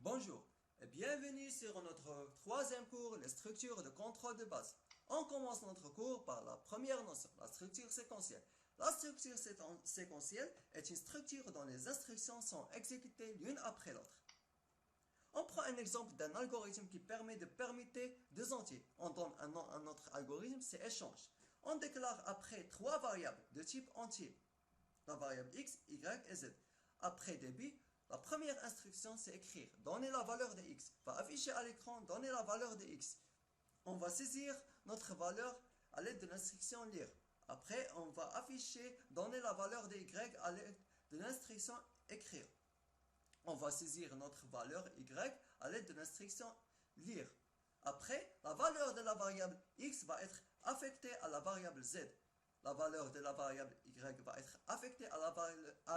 Bonjour et bienvenue sur notre troisième cours, les structures de contrôle de base. On commence notre cours par la première notion, la structure séquentielle. La structure séquentielle est une structure dont les instructions sont exécutées l'une après l'autre. On prend un exemple d'un algorithme qui permet de permuter deux entiers. On donne un nom à notre algorithme, c'est échange. On déclare après trois variables de type entier, la variable x, y et z. Après débit, la première instruction c'est écrire, donner la valeur de x, va afficher à l'écran, donner la valeur de x. On va saisir notre valeur à l'aide de l'instruction lire. Après, on va afficher, donner la valeur de y à l'aide de l'instruction écrire. On va saisir notre valeur y à l'aide de l'instruction lire. Après, la valeur de la variable x va être affectée à la variable z. La valeur de la variable y va être affectée à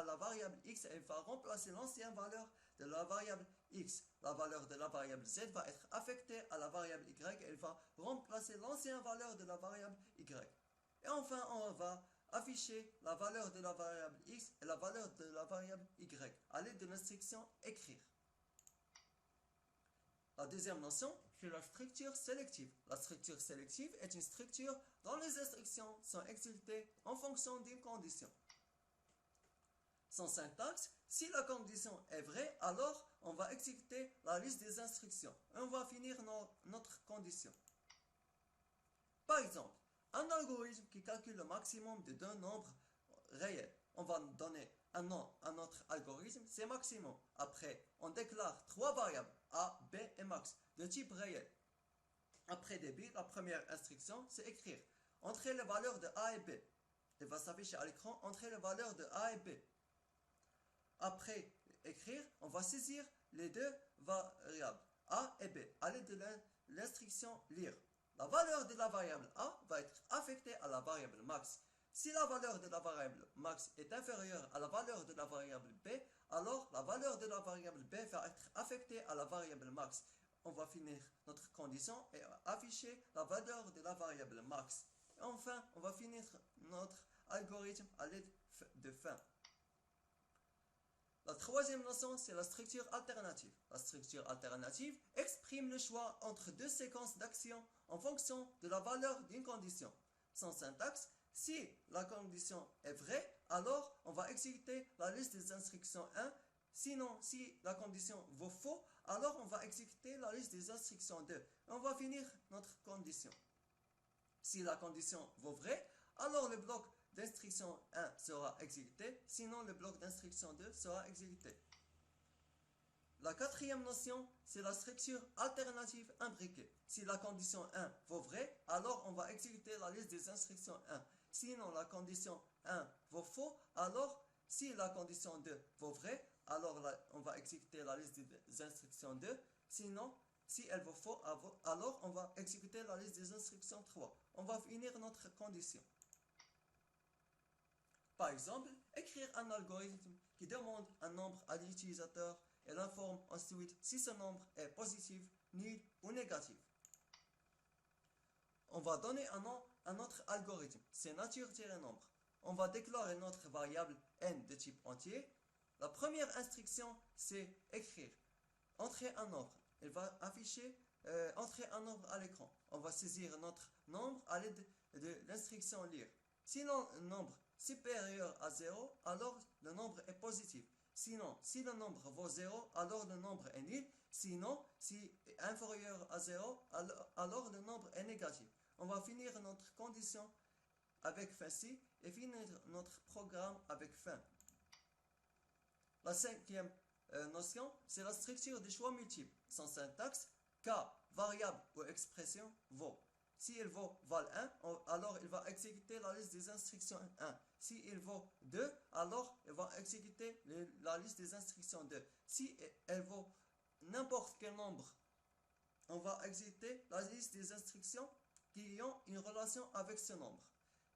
la variable x et va remplacer l'ancienne valeur de la variable x. La valeur de la variable z va être affectée à la variable y et elle va remplacer l'ancienne valeur de la variable y. Et enfin, on va afficher la valeur de la variable x et la valeur de la variable y à l'aide de l'instruction écrire. La deuxième notion, c'est la structure sélective. La structure sélective est une structure dont les instructions sont exécutées en fonction d'une condition. Sans syntaxe, si la condition est vraie, alors on va exécuter la liste des instructions et on va finir notre condition. Par exemple, un algorithme qui calcule le maximum de deux nombres réels. On va donner un nom à notre algorithme, c'est maximum. Après, on déclare trois variables, a, b et max, de type réel. Après débit, la première instruction, c'est écrire. Entrer les valeurs de a et b. Il va s'afficher à l'écran, entrer les valeurs de a et b. Après écrire, on va saisir les deux variables, a et b, à l'aide de l'instruction lire. La valeur de la variable a va être affectée à la variable max. Si la valeur de la variable max est inférieure à la valeur de la variable b, alors la valeur de la variable b va être affectée à la variable max. On va finir notre condition et afficher la valeur de la variable max. Et enfin, on va finir notre algorithme à l'aide de fin. La troisième notion, c'est la structure alternative. La structure alternative exprime le choix entre deux séquences d'actions en fonction de la valeur d'une condition. Sans syntaxe, si la condition est vraie, alors on va exécuter la liste des instructions 1. Sinon, si la condition vaut faux, alors on va exécuter la liste des instructions 2. Et on va finir notre condition. Si la condition vaut vrai, alors le bloc d'instruction 1 sera exécuté, sinon le bloc d'instruction 2 sera exécuté. La quatrième notion, c'est la structure alternative imbriquée. Si la condition 1 vaut vrai, alors on va exécuter la liste des instructions 1. Sinon la condition 1 vaut faux, alors si la condition 2 vaut vrai, alors on va exécuter la liste des instructions 2. Sinon, si elle vaut faux, alors on va exécuter la liste des instructions 3. On va finir notre condition. Par exemple, écrire un algorithme qui demande un nombre à l'utilisateur et l'informe ensuite si ce nombre est positif, nul ou négatif. On va donner un nom à notre algorithme, c'est nature-nombre. On va déclarer notre variable n de type entier. La première instruction, c'est écrire. Entrer un nombre. Elle va afficher entrer un nombre à l'écran. On va saisir notre nombre à l'aide de l'instruction lire. Si le nombre supérieur à 0, alors le nombre est positif. Sinon, si le nombre vaut 0, alors le nombre est nul. Sinon, si inférieur à 0, alors le nombre est négatif. On va finir notre condition avec fin ci et finir notre programme avec fin. La cinquième notion, c'est la structure des choix multiples. Sans syntaxe, k, variable ou expression, vaut. Si il vaut val 1, alors il va exécuter la liste des instructions 1. Si il vaut 2, alors il va exécuter la liste des instructions 2. Si elle vaut n'importe quel nombre, on va exécuter la liste des instructions qui ont une relation avec ce nombre.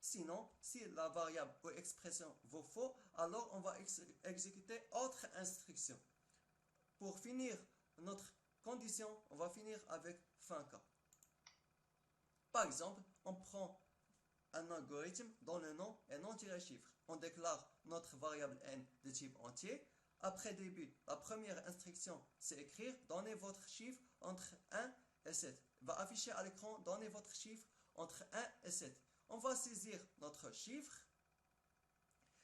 Sinon, si la variable ou expression vaut faux, alors on va exécuter autre instruction. Pour finir notre condition, on va finir avec fin cas. Par exemple, on prend un algorithme dont le nom est non-chiffre. On déclare notre variable n de type entier. Après début, la première instruction, c'est écrire. Donnez votre chiffre entre 1 et 7. Va afficher à l'écran, donnez votre chiffre entre 1 et 7. On va saisir notre chiffre.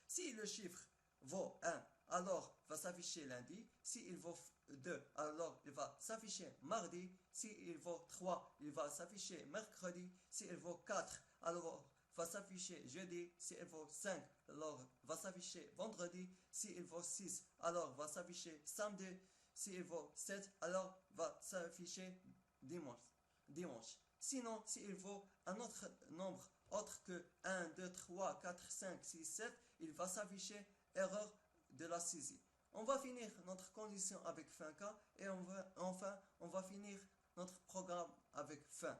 Si le chiffre vaut 1, alors va s'afficher lundi. Si il vaut 2, alors il va s'afficher mardi. Si il vaut 3, il va s'afficher mercredi. Si il vaut 4, alors va s'afficher jeudi. Si il vaut 5, alors va s'afficher vendredi. Si il vaut 6, alors va s'afficher samedi. Si il vaut 7, alors va s'afficher dimanche. Sinon, s'il vaut un autre nombre autre que 1, 2, 3, 4, 5, 6, 7, il va s'afficher erreur de la saisie. On va finir notre condition avec fin cas et enfin on va finir notre programme avec fin.